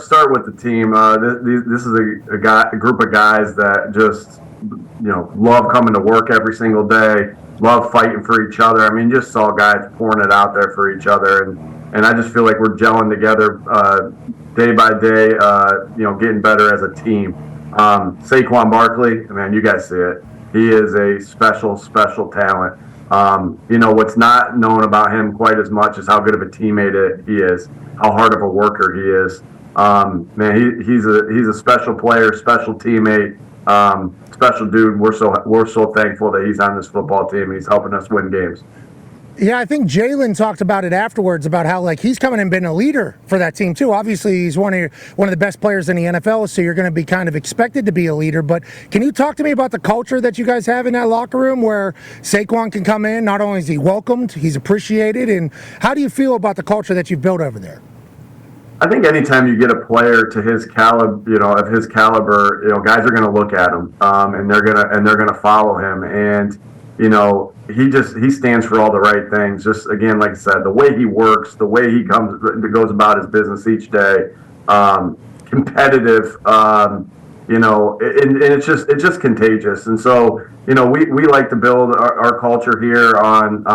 start with the team. This is a group of guys that just love coming to work every single day, love fighting for each other. I mean, just saw guys pouring it out there for each other, and I just feel like we're gelling together day by day. Getting better as a team. Saquon Barkley, man, you guys see it. He is a special talent. What's not known about him quite as much is how good of a teammate he is, how hard of a worker he is. Man, he's a special player, special teammate, special dude. We're so thankful that he's on this football team. He's helping us win games. Yeah, I think Jalen talked about it afterwards about how he's coming and been a leader for that team too. Obviously, he's one of the best players in the NFL, so you're going to be kind of expected to be a leader. But can you talk to me about the culture that you guys have in that locker room where Saquon can come in? Not only is he welcomed, he's appreciated, and how do you feel about the culture that you've built over there? I think anytime you get a player to his caliber, guys are going to look at him, and they're gonna follow him, and he stands for all the right things. Just again, like I said, the way he works, the way he goes about his business each day, competitive, and it's just contagious. And so, we like to build our culture here on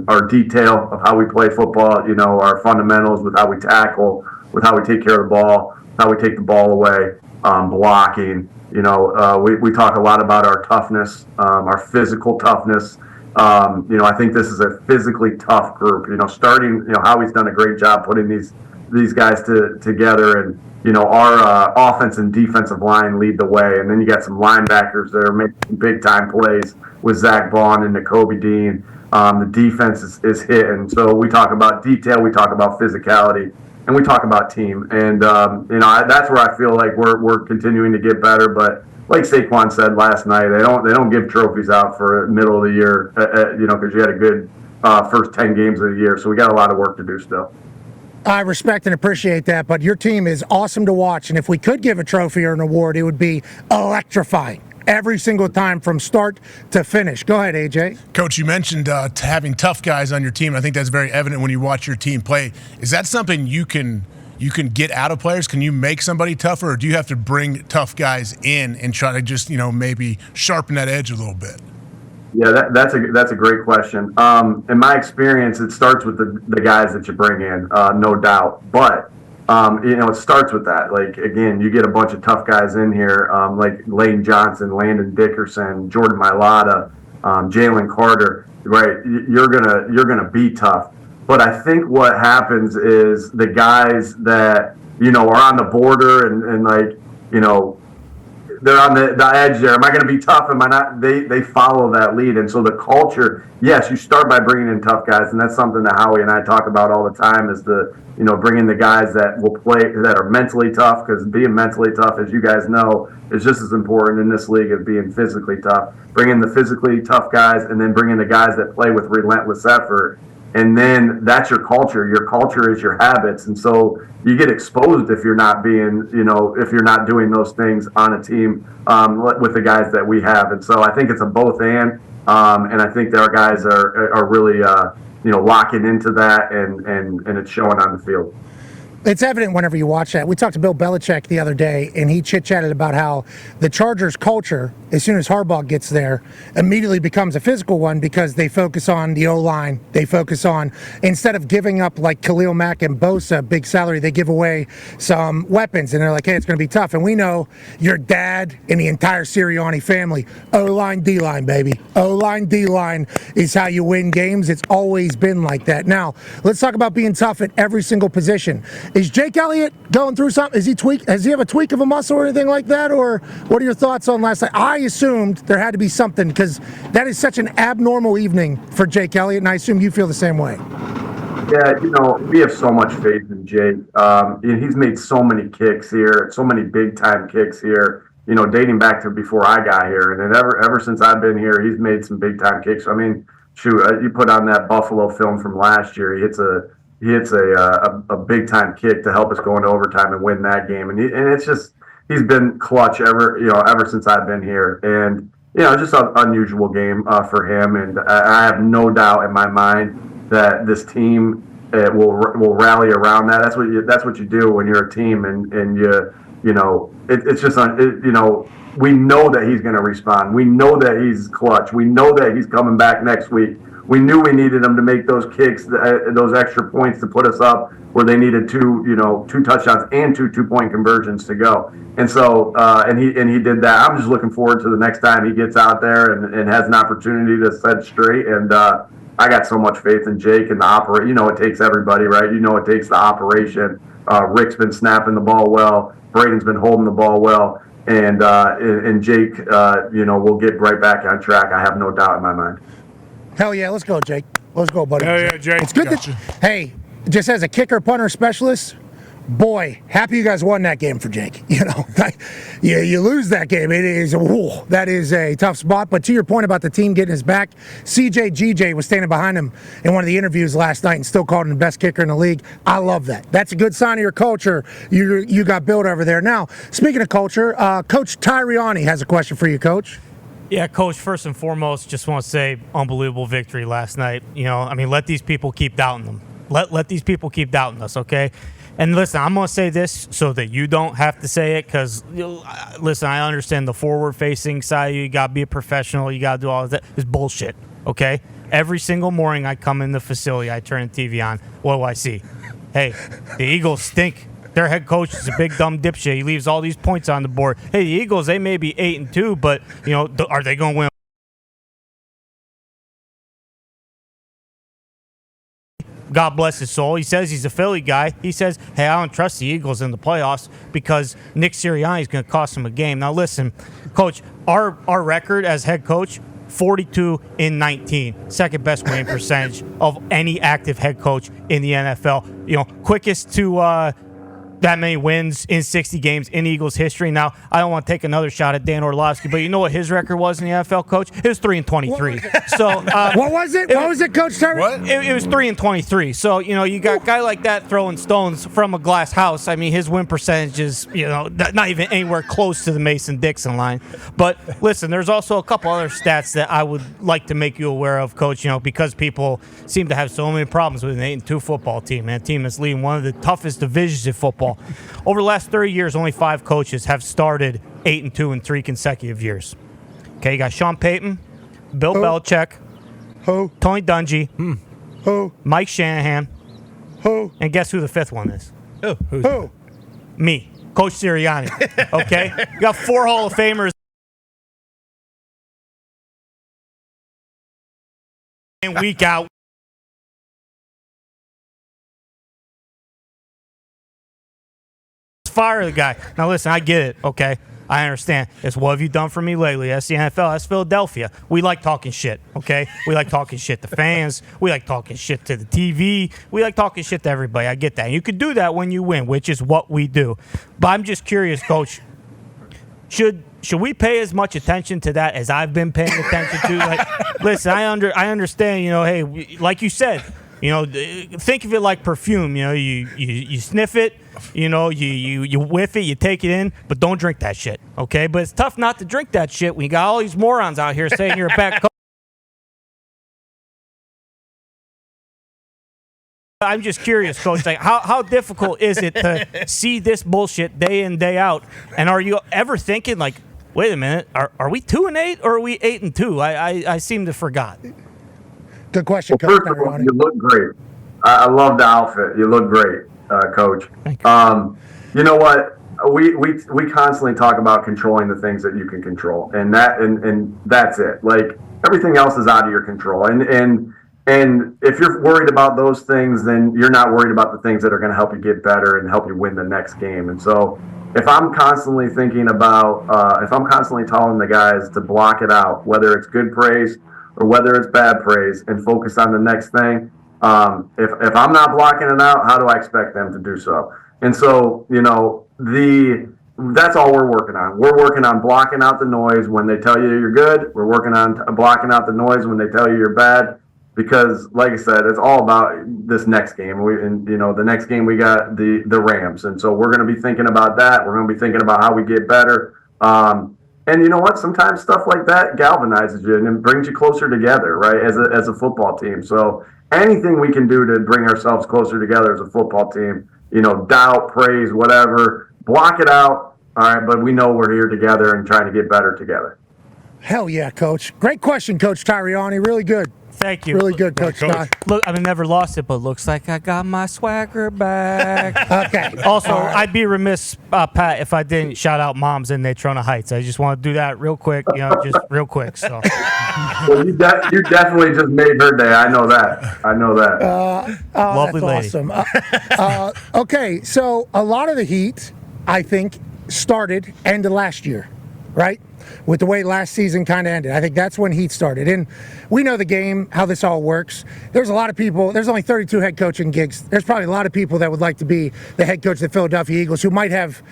our detail of how we play football, our fundamentals with how we tackle, with how we take care of the ball, how we take the ball away, blocking. We talk a lot about our toughness, our physical toughness. I think this is a physically tough group. Starting, Howie's done a great job putting these guys together, and our offense and defensive line lead the way, and then you got some linebackers that are making big time plays with Zach Vaughn and Nakobe Dean. The defense is hitting. So we talk about detail, we talk about physicality, and we talk about team. And that's where I feel like we're continuing to get better. But like Saquon said last night, they don't give trophies out for middle of the year, because you had a good first 10 games of the year. So we got a lot of work to do still. I respect and appreciate that, but your team is awesome to watch. And if we could give a trophy or an award, it would be electrifying every single time from start to finish. Go ahead, AJ. Coach, you mentioned having tough guys on your team. I think that's very evident when you watch your team play. Is that something you can get out of players? Can you make somebody tougher, or do you have to bring tough guys in and try to just, maybe sharpen that edge a little bit? Yeah, that's a great question. In my experience, it starts with the guys that you bring in, no doubt. But it starts with that. Like, again, you get a bunch of tough guys in here, like Lane Johnson, Landon Dickerson, Jordan Mailata, Jalen Carter. Right, you're gonna be tough. But I think what happens is the guys that are on the border and they're on the edge there. Am I going to be tough? Am I not? They follow that lead. And so the culture, yes, you start by bringing in tough guys. And that's something that Howie and I talk about all the time is bringing the guys that will play, that are mentally tough, because being mentally tough, as you guys know, is just as important in this league as being physically tough. Bringing the physically tough guys and then bringing the guys that play with relentless effort. And then that's your culture. Your culture is your habits. And so you get exposed if you're not being, if you're not doing those things on a team with the guys that we have. And so I think it's a both and I think that our guys are really, locking into that and it's showing on the field. It's evident whenever you watch that. We talked to Bill Belichick the other day, and he chit-chatted about how the Chargers' culture, as soon as Harbaugh gets there, immediately becomes a physical one because they focus on the O-line. They focus on, instead of giving up like Khalil Mack and Bosa, big salary, they give away some weapons, and they're like, hey, it's going to be tough. And we know your dad and the entire Sirianni family, O-line, D-line, baby. O-line, D-line is how you win games. It's always been like that. Now, let's talk about being tough at every single position. Is Jake Elliott going through something? Does he have a tweak of a muscle or anything like that? Or what are your thoughts on last night? I assumed there had to be something because that is such an abnormal evening for Jake Elliott, and I assume you feel the same way. Yeah, we have so much faith in Jake. He's made so many kicks here, so many big-time kicks here, dating back to before I got here. And then ever since I've been here, he's made some big-time kicks. I mean, shoot, you put on that Buffalo film from last year, he hits a big time kick to help us go into overtime and win that game. And it's just, he's been clutch ever since I've been here. And, just an unusual game for him. And I have no doubt in my mind that this team will rally around that. That's what you do when you're a team, and it's just we know that he's going to respond. We know that he's clutch. We know that he's coming back next week. We knew we needed him to make those kicks, those extra points to put us up where they needed two touchdowns and two-point conversions to go. And so, and he did that. I'm just looking forward to the next time he gets out there and has an opportunity to set straight. And I got so much faith in Jake and the operate. It takes everybody, right? It takes the operation. Rick's been snapping the ball well. Braden's been holding the ball well. And Jake, will get right back on track. I have no doubt in my mind. Hell yeah, let's go, Jake. Let's go, buddy. Hell yeah, Jake. It's good hey, just as a kicker, punter specialist, boy, happy you guys won that game for Jake. You lose that game. That is a tough spot. But to your point about the team getting his back, CJ GJ was standing behind him in one of the interviews last night and still called him the best kicker in the league. I love that. That's a good sign of your culture you got built over there. Now, speaking of culture, Coach Tyriani has a question for you, Coach. Yeah, Coach, first and foremost, just want to say unbelievable victory last night. Let these people keep doubting them. Let these people keep doubting us, okay? And listen, I'm going to say this so that you don't have to say it because, listen, I understand the forward-facing side. You got to be a professional. You got to do all of that. It's bullshit, okay? Every single morning I come in the facility, I turn the TV on. What do I see? Hey, the Eagles stink. Their head coach is a big dumb dipshit. He leaves all these points on the board. Hey, the Eagles, they may be 8-2, but are they going to win? God bless his soul. He says he's a Philly guy. He says, hey, I don't trust the Eagles in the playoffs because Nick Sirianni is going to cost him a game. Now, listen, Coach, our record as head coach, 42-19, second best winning percentage of any active head coach in the NFL. Quickest to that many wins in 60 games in Eagles history. Now, I don't want to take another shot at Dan Orlovsky, but you know what his record was in the NFL, Coach? It was 3-23. So what was it? What was it, Coach Terry? What? It was 3-23. So you got a guy like that throwing stones from a glass house. I mean, his win percentage is not even anywhere close to the Mason-Dixon line. But listen, there's also a couple other stats that I would like to make you aware of, Coach. Because people seem to have so many problems with an 8-2 football team, man. A team that's leading one of the toughest divisions in football. Over the last 30 years, only 5 coaches have started 8-2 in 3 consecutive years. Okay, you got Sean Payton, Bill Belichick, Tony Dungy, Mike Shanahan, and guess who the 5th one is? Who? Me, Coach Sirianni. Okay, you got 4 Hall of Famers. Week out. Fire the guy. Now listen, I get it, okay? I understand. It's what have you done for me lately? That's the NFL. That's Philadelphia. We like talking shit, okay? We like talking shit to fans. We like talking shit to the TV. We like talking shit to everybody. I get that. And you can do that when you win, which is what we do. But I'm just curious, Coach. Should we pay as much attention to that as I've been paying attention to? Listen, I understand. Hey, like you said, think of it like perfume. You sniff it. You whiff it, you take it in, but don't drink that shit, okay? But it's tough not to drink that shit when you got all these morons out here saying you're a bad coach. I'm just curious, Coach, how difficult is it to see this bullshit day in, day out? And are you ever thinking, wait a minute, are we 2-8 or are we 8-2? I seem to forgot. Good question, Well, Coach. first of all, you look great. I love the outfit. You look great. Coach. You know what? We constantly talk about controlling the things that you can control, and that's it. Everything else is out of your control, and if you're worried about those things, then you're not worried about the things that are going to help you get better and help you win the next game. And so, if I'm constantly thinking about, if I'm constantly telling the guys to block it out, whether it's good praise or whether it's bad praise, and focus on the next thing. If I'm not blocking it out, how do I expect them to do so? And so, that's all we're working on. We're working on blocking out the noise when they tell you you're good. We're working on blocking out the noise when they tell you you're bad. Because, like I said, it's all about this next game. The next game we got the Rams, and so we're going to be thinking about that. We're going to be thinking about how we get better. And you know what? Sometimes stuff like that galvanizes you and it brings you closer together, right? As a football team. So anything we can do to bring ourselves closer together as a football team, doubt, praise, whatever, block it out. All right, but we know we're here together and trying to get better together. Hell yeah, Coach. Great question, Coach Sirianni. Really good. Thank you. Really good, Coach. Look, I've never lost it, but looks like I got my swagger back. Okay. Also, I'd be remiss, Pat, if I didn't shout out moms in Natrona Heights. I just want to do that real quick, just real quick. So. Well, you definitely just made her day. I know that. Lovely that's lady. Awesome. Okay, so a lot of the heat, I think, ended last year, right? With the way last season kind of ended. I think that's when heat started. And we know the game, how this all works. There's a lot of people, there's only 32 head coaching gigs. There's probably a lot of people that would like to be the head coach of the Philadelphia Eagles who might have,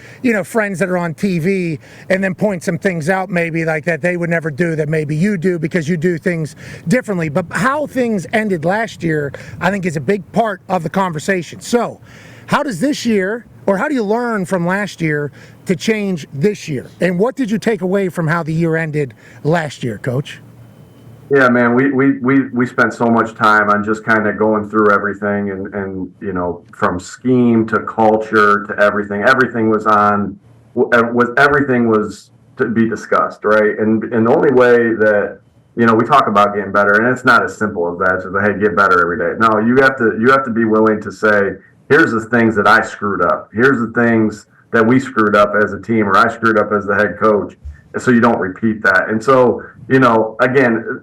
friends that are on TV and then point some things out maybe like that they would never do that maybe you do because you do things differently. But how things ended last year, I think, is a big part of the conversation. So, how does this year, or how do you learn from last year to change this year? And what did you take away from how the year ended last year, Coach? Yeah, man, we spent so much time on just kind of going through everything and from scheme to culture to everything. Everything was to be discussed, right? And the only way that we talk about getting better, and it's not as simple as that. So hey, get better every day. No, you have to be willing to say, here's the things that I screwed up. Here's the things that we screwed up as a team, or I screwed up as the head coach, so you don't repeat that. And so, again,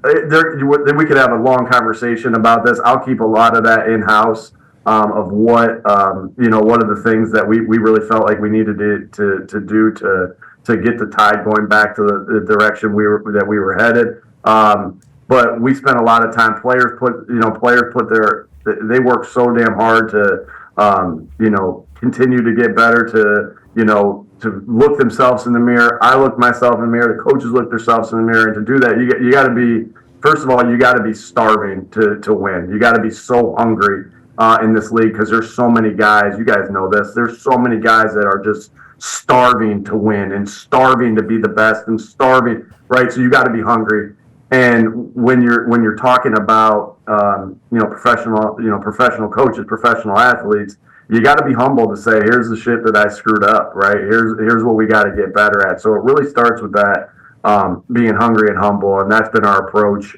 we could have a long conversation about this. I'll keep a lot of that in-house of what are the things that we really felt like we needed to do to get the tide going back to the direction we were headed. But we spent a lot of time. Players they work so damn hard to continue to get better, to look themselves in the mirror. I look myself in the mirror. The coaches look themselves in the mirror. And to do that, you got to be, first of all, you got to be starving to win. You got to be so hungry in this league because there's so many guys. You guys know this. There's so many guys that are just starving to win and starving to be the best and starving, right? So you got to be hungry. And when you're talking about professional coaches, professional athletes, you got to be humble to say, here's the shit that I screwed up, right? Here's what we got to get better at. So it really starts with that, being hungry and humble, and that's been our approach.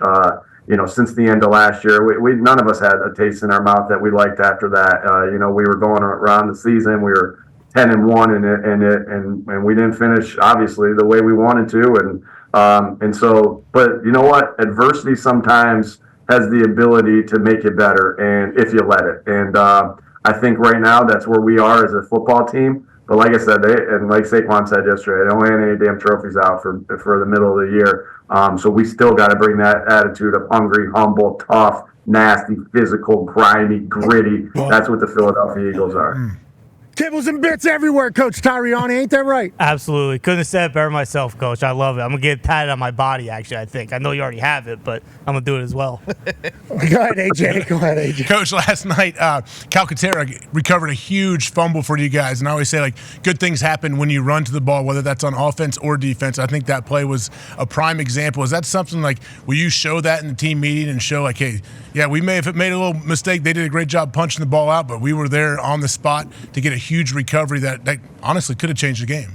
Since the end of last year, we none of us had a taste in our mouth that we liked after that. We were going around the season, we were 10-1 and we didn't finish obviously the way we wanted to, but you know what? Adversity sometimes has the ability to make it better, and if you let it. And I think right now that's where we are as a football team. But like I said, and like Saquon said yesterday, they don't hand any damn trophies out for the middle of the year. So we still got to bring that attitude of hungry, humble, tough, nasty, physical, grimy, gritty. That's what the Philadelphia Eagles are. Kibbles and bits everywhere, Coach Sirianni. Ain't that right? Absolutely. Couldn't have said it better myself, Coach. I love it. I'm going to get it tatted on my body, actually, I think. I know you already have it, but I'm going to do it as well. Go ahead, AJ. Coach, last night, Calcaterra recovered a huge fumble for you guys. And I always say, good things happen when you run to the ball, whether that's on offense or defense. I think that play was a prime example. Is that something will you show that in the team meeting and show, hey, yeah, we may have made a little mistake. They did a great job punching the ball out, but we were there on the spot to get a huge recovery that honestly could have changed the game.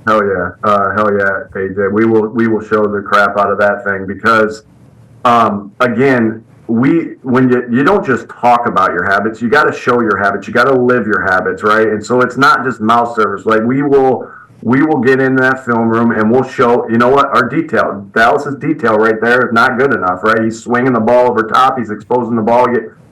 Hell yeah, AJ. We will show the crap out of that thing because, again, when you don't just talk about your habits, you got to show your habits. You got to live your habits, right? And so it's not just mouth service. We will get in that film room and we'll show. You know what? Our detail, Dallas's detail right there is not good enough, right? He's swinging the ball over top. He's exposing the ball.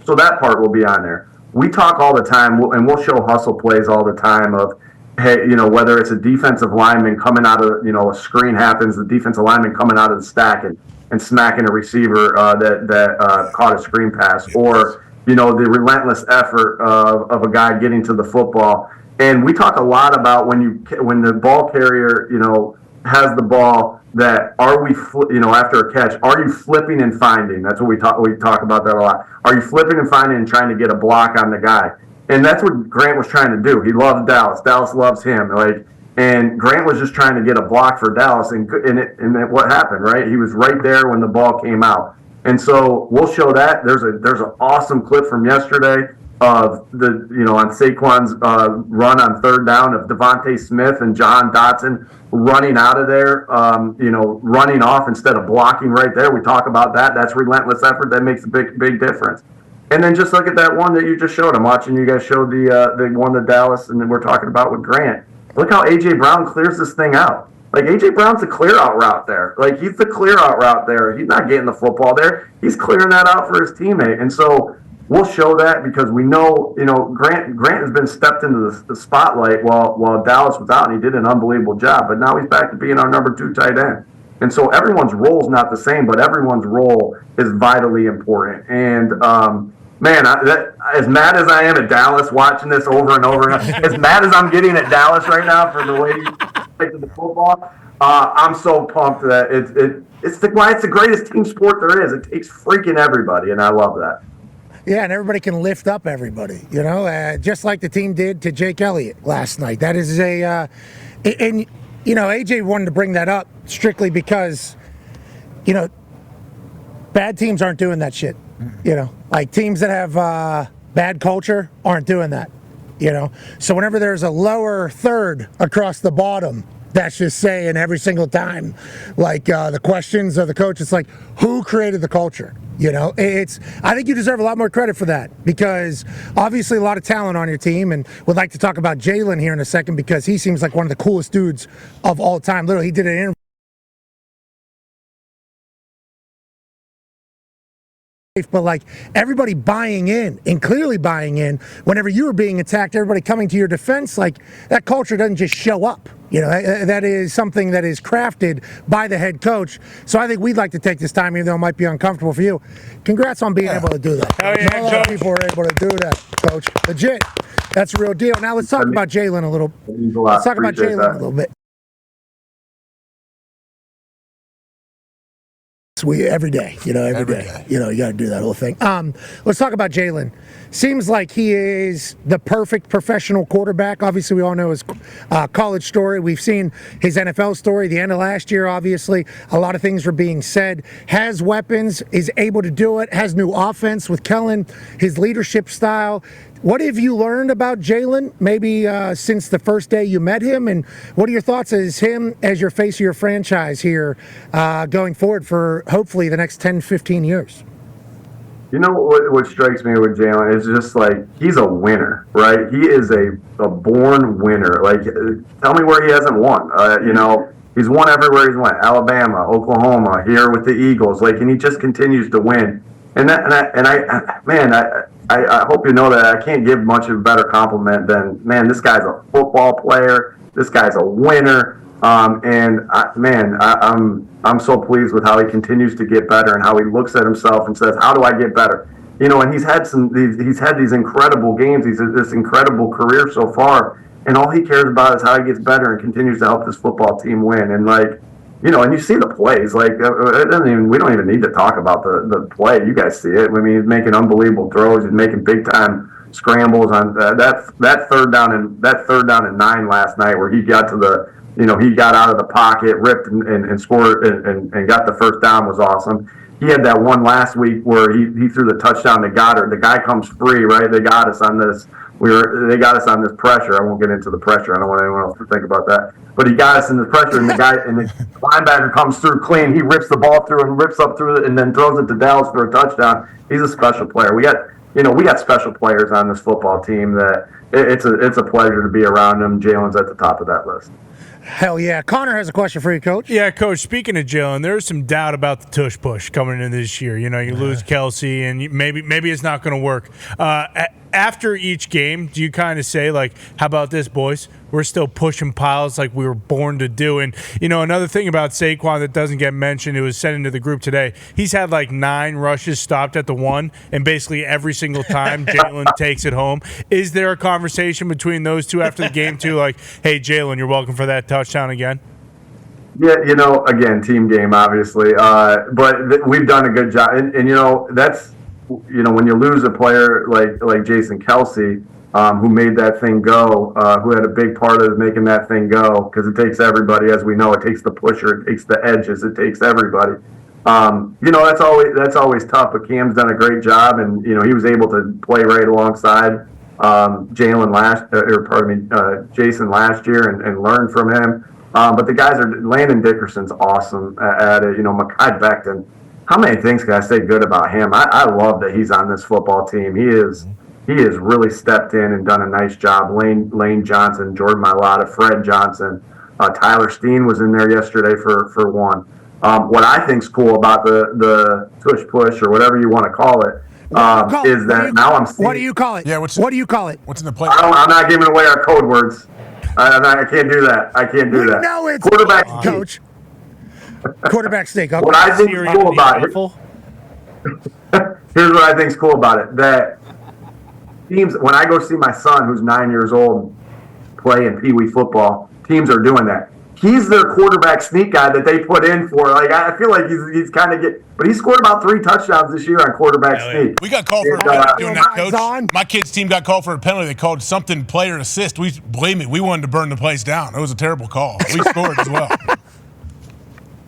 So that part will be on there. We talk all the time, and we'll show hustle plays all the time of, hey, whether it's a defensive lineman coming out of, a screen happens, the defensive lineman coming out of the stack and smacking a receiver that caught a screen pass, or, the relentless effort of a guy getting to the football. And we talk a lot about when the ball carrier, has the ball, that are we, after a catch, are you flipping and finding? That's what we talk about that a lot. Are you flipping and finding and trying to get a block on the guy? And that's what Grant was trying to do. He loves Dallas. Dallas loves him. And Grant was just trying to get a block for Dallas. And what happened, right? He was right there when the ball came out. And so we'll show that. There's an awesome clip from yesterday of on Saquon's run on third down of Devontae Smith and John Dotson running out of there, running off instead of blocking right there. We talk about that. That's relentless effort. That makes a big difference. And then just look at that one that you just showed. I'm watching you guys show the one to Dallas, and then we're talking about with Grant. Look how A.J. Brown clears this thing out. Like, A.J. Brown's the clear-out route there. Like, he's the clear-out route there. He's not getting the football there. He's clearing that out for his teammate. And so we'll show that because we know, Grant has been stepped into the spotlight while Dallas was out, and he did an unbelievable job. But now he's back to being our number 2 tight end. And so everyone's role is not the same, but everyone's role is vitally important. And, as mad as I am at Dallas watching this over and over, as mad as I'm getting at Dallas right now for the way he plays the football, I'm so pumped that it's the greatest team sport there is. It takes freaking everybody, and I love that. Yeah, and everybody can lift up everybody, just like the team did to Jake Elliott last night. That is AJ wanted to bring that up strictly because, bad teams aren't doing that shit. Like teams that have bad culture aren't doing that. So whenever there's a lower third across the bottom, that's just saying every single time, like the questions of the coach, it's like, who created the culture? I think you deserve a lot more credit for that because obviously a lot of talent on your team, and would like to talk about Jalen here in a second because he seems like one of the coolest dudes of all time. Literally, he did an interview. But like everybody buying in and clearly buying in whenever you were being attacked, everybody coming to your defense, like that culture doesn't just show up. That is something that is crafted by the head coach. So I think we'd like to take this time, even though it might be uncomfortable for you. Congrats on being able to do that. Hell yeah, Not a lot of people are able to do that, Coach. Legit. That's a real deal. Now let's talk about Jalen a little. Let's talk about Jalen a little bit. Every day, every day. You got to do that whole thing. Let's talk about Jalen. Seems like he is the perfect professional quarterback. Obviously, we all know his college story. We've seen his NFL story, the end of last year, obviously. A lot of things were being said. Has weapons, is able to do it, has new offense with Kellen, his leadership style. What have you learned about Jalen, maybe since the first day you met him? And what are your thoughts as him as your face of your franchise here going forward for hopefully the next 10, 15 years? What strikes me with Jalen is just like he's a winner, right? He is a born winner. Like, tell me where he hasn't won. He's won everywhere he's went. Alabama, Oklahoma, here with the Eagles. Like, and he just continues to win. I hope you know that I can't give much of a better compliment than, man, this guy's a football player. This guy's a winner. I'm so pleased with how he continues to get better and how he looks at himself and says, how do I get better? And he's had these incredible games. He's had this incredible career so far. And all he cares about is how he gets better and continues to help this football team win. And and you see the plays. Like, we don't even need to talk about the play. You guys see it. I mean, he's making unbelievable throws. He's making big time scrambles on that third down and 9 last night, where he got to he got out of the pocket, ripped and scored and got the first down, was awesome. He had that one last week where he threw the touchdown to Goddard. The guy comes free, right? They got us on this. They got us on this pressure. I won't get into the pressure. I don't want anyone else to think about that. But he got us in the pressure, and the linebacker comes through clean. He rips the ball through and rips up through it, and then throws it to Dallas for a touchdown. He's a special player. We got special players on this football team that it's a pleasure to be around them. Jalen's at the top of that list. Hell yeah. Connor has a question for you, Coach. Yeah, Coach, speaking of Jalen, there's some doubt about the Tush Push coming in this year. You lose Kelsey, and maybe it's not going to work. After each game, do you kind of say, like, how about this, boys? We're still pushing piles like we were born to do. And, another thing about Saquon that doesn't get mentioned, it was sent into the group today. He's had like 9 rushes stopped at the 1, and basically every single time Jalen takes it home. Is there a conversation between those two after the game, too? Like, hey, Jalen, you're welcome for that touchdown again? Yeah, again, team game, obviously. But we've done a good job. And that's, when you lose a player like Jason Kelsey, who made that thing go, who had a big part of making that thing go, because it takes everybody, as we know. It takes the pusher, it takes the edges, it takes everybody. That's always tough. But Cam's done a great job, and he was able to play right alongside Jason last year and learn from him. But the guys Landon Dickerson's awesome at it. Mekhi Becton. How many things can I say good about him? I love that he's on this football team. He has really stepped in and done a nice job. Lane Johnson, Jordan Mailata, Fred Johnson, Tyler Steen was in there yesterday for one. What I think's cool about the Tush Push or whatever you want to call it is that now I'm seeing. What do you call it? Yeah, what do you call it? What's in the play? I'm not giving away our code words. I can't do that. I can't do that. No, it's quarterback coach. Quarterback sneak. Okay. What I think is cool about it. Here's what I think is cool about it. That teams, when I go see my son, who's 9 years old, play in Pee Wee football, teams are doing that. He's their quarterback sneak guy that they put in for. Like I feel like he's kind of but he scored about 3 touchdowns this year on quarterback sneak. We got called for a penalty doing that, Coach. My kid's team got called for a penalty. They called something player assist. Believe me, we wanted to burn the place down. It was a terrible call. We scored as well.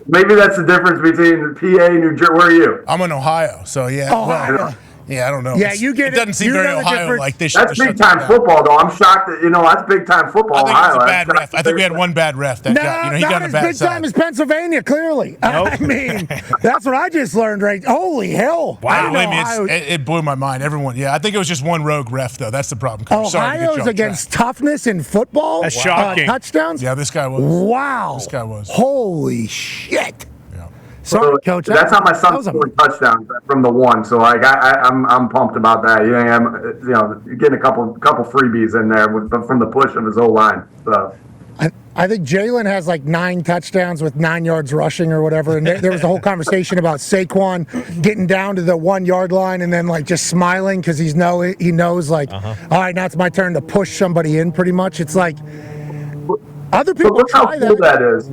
Maybe that's the difference between PA and New Jersey. Where are you? I'm in Ohio, so yeah. Ohio. Well, yeah, I don't know. Yeah, It doesn't seem very Ohio like this. That's big time football, though. I'm shocked that that's big time football. I think Ohio. it was a bad ref. I think we had one bad ref that got. He got on a bad big time as Pennsylvania. Clearly, I mean, that's what I just learned. Right? Holy hell! Wow, it blew my mind. Everyone, I think it was just one rogue ref though. That's the problem. Coach. Ohio's against toughness in football. That's shocking. Touchdowns. Yeah, this guy was. Wow. This guy was. Holy shit. Sorry, Coach. That's how my son scored touchdowns from the one. So I'm pumped about that. I'm getting a couple freebies in there from the push of his whole line. So I think Jalen has like 9 touchdowns with 9 yards rushing or whatever. And there was a whole conversation about Saquon getting down to the 1 yard line and then like just smiling because he knows like, all right, now it's my turn to push somebody in. Pretty much, it's like other people look try how cool that is.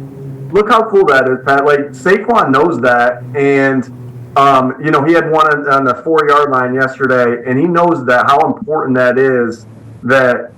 Look how cool that is, Pat. Like Saquon knows that, and he had one on the 4 yard line yesterday, and he knows that how important that is. That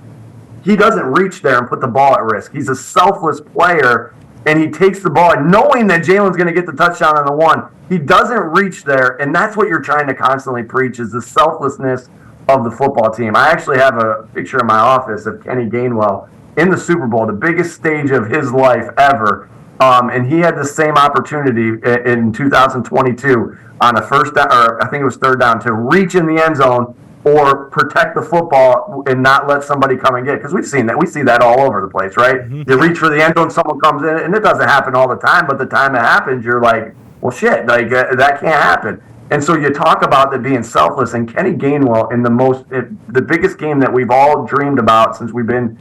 he doesn't reach there and put the ball at risk. He's a selfless player, and he takes the ball, and knowing that Jalen's going to get the touchdown on the one, he doesn't reach there, and that's what you're trying to constantly preach is the selflessness of the football team. I actually have a picture in my office of Kenny Gainwell in the Super Bowl, the biggest stage of his life ever. And he had the same opportunity in 2022 on a first down, or I think it was third down, to reach in the end zone or protect the football and not let somebody come and get it. Because we've seen that. We see that all over the place, right? Mm-hmm. You reach for the end zone, someone comes in, and it doesn't happen all the time, but the time it happens, you're like, well, shit, like that can't happen. And so you talk about it being selfless, and Kenny Gainwell in the biggest game that we've all dreamed about since we've been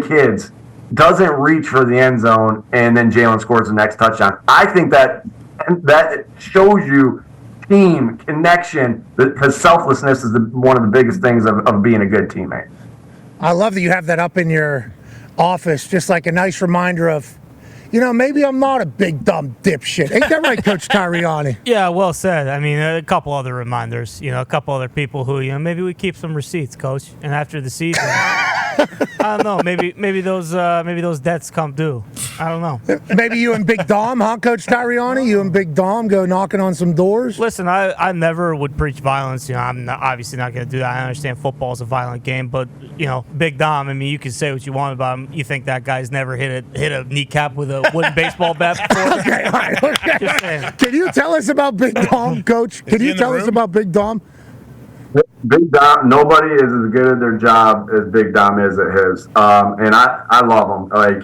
kids, doesn't reach for the end zone, and then Jalen scores the next touchdown. I think that shows you team connection, because selflessness is one of the biggest things of being a good teammate. I love that you have that up in your office, just like a nice reminder of, maybe I'm not a big dumb dipshit. Ain't that right, Coach Sirianni? Yeah, well said. I mean, a couple other reminders. A couple other people who, maybe we keep some receipts, Coach, and after the season. I don't know. Maybe those debts come due. I don't know. Maybe you and Big Dom, huh, Coach Sirianni? You and Big Dom go knocking on some doors? Listen, I never would preach violence. I'm obviously not going to do that. I understand football is a violent game, but Big Dom. I mean, you can say what you want about him. You think that guy's never hit a kneecap with a wooden baseball bat before? Okay, all right. Okay. Just saying. Can you tell us about Big Dom, Coach? Can you tell us about Big Dom? Big Dom, nobody is as good at their job as Big Dom is at his. And I love him. Like,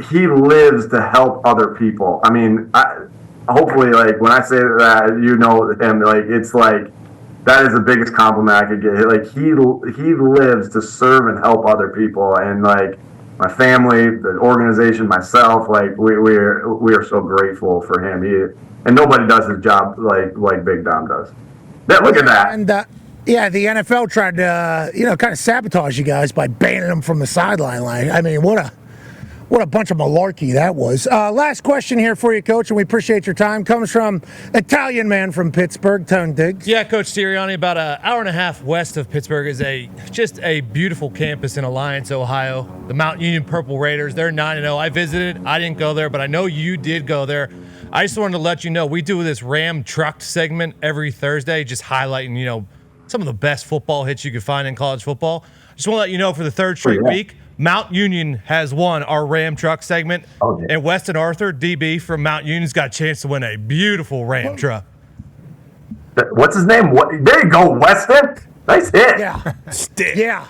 he lives to help other people. I mean, hopefully, like, when I say that, him, like, it's like, that is the biggest compliment I could get. Like, he lives to serve and help other people. And, like, my family, the organization, myself, like, we are so grateful for him. And nobody does his job like Big Dom does. Look at that. And the NFL tried to, kind of sabotage you guys by banning them from the sideline line. I mean, what a bunch of malarkey that was. Last question here for you, Coach, and we appreciate your time. Comes from Italian man from Pittsburgh, Tone Diggs. Yeah, Coach Sirianni, about an hour and a half west of Pittsburgh is just a beautiful campus in Alliance, Ohio. The Mount Union Purple Raiders, they're 9-0. I visited. I didn't go there, but I know you did go there. I just wanted to let you know we do this Ram Truck segment every Thursday, just highlighting, some of the best football hits you can find in college football. Just want to let you know for the third straight week, Mount Union has won our Ram Truck segment. Okay. And Weston Arthur, DB from Mount Union's got a chance to win a beautiful Ram truck. What's his name? There you go, Weston. Nice hit. Yeah. Stick. Yeah.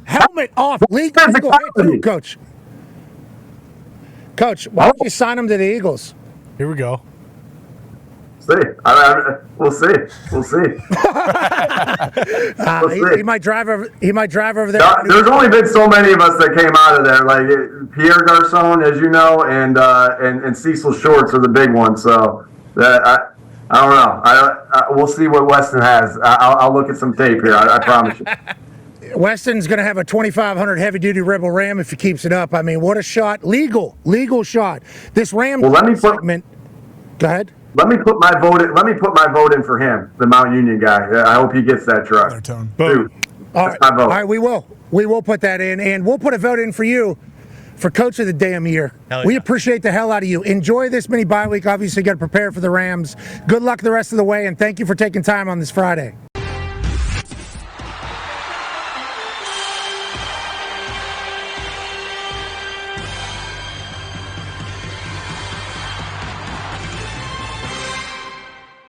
Helmet off. Legal hit too, Coach. Coach, why don't you sign him to the Eagles? Here we go. See, we'll see. We'll see. He might drive over. He might drive over there. There's only been so many of us that came out of there, like Pierre Garcon, as you know, and Cecil Shorts are the big ones. So I don't know. We'll see what Weston has. I'll look at some tape here. I promise you. Weston's going to have a 2,500 heavy-duty Rebel Ram if he keeps it up. I mean, what a shot! Legal shot. This Ram segment. Go ahead. Let me put my vote in for him, the Mount Union guy. I hope he gets that truck. Dude, all right, we will put that in, and we'll put a vote in for you for Coach of the Damn Year. We appreciate the hell out of you. Enjoy this mini bye week. Obviously, got to prepare for the Rams. Good luck the rest of the way, and thank you for taking time on this Friday.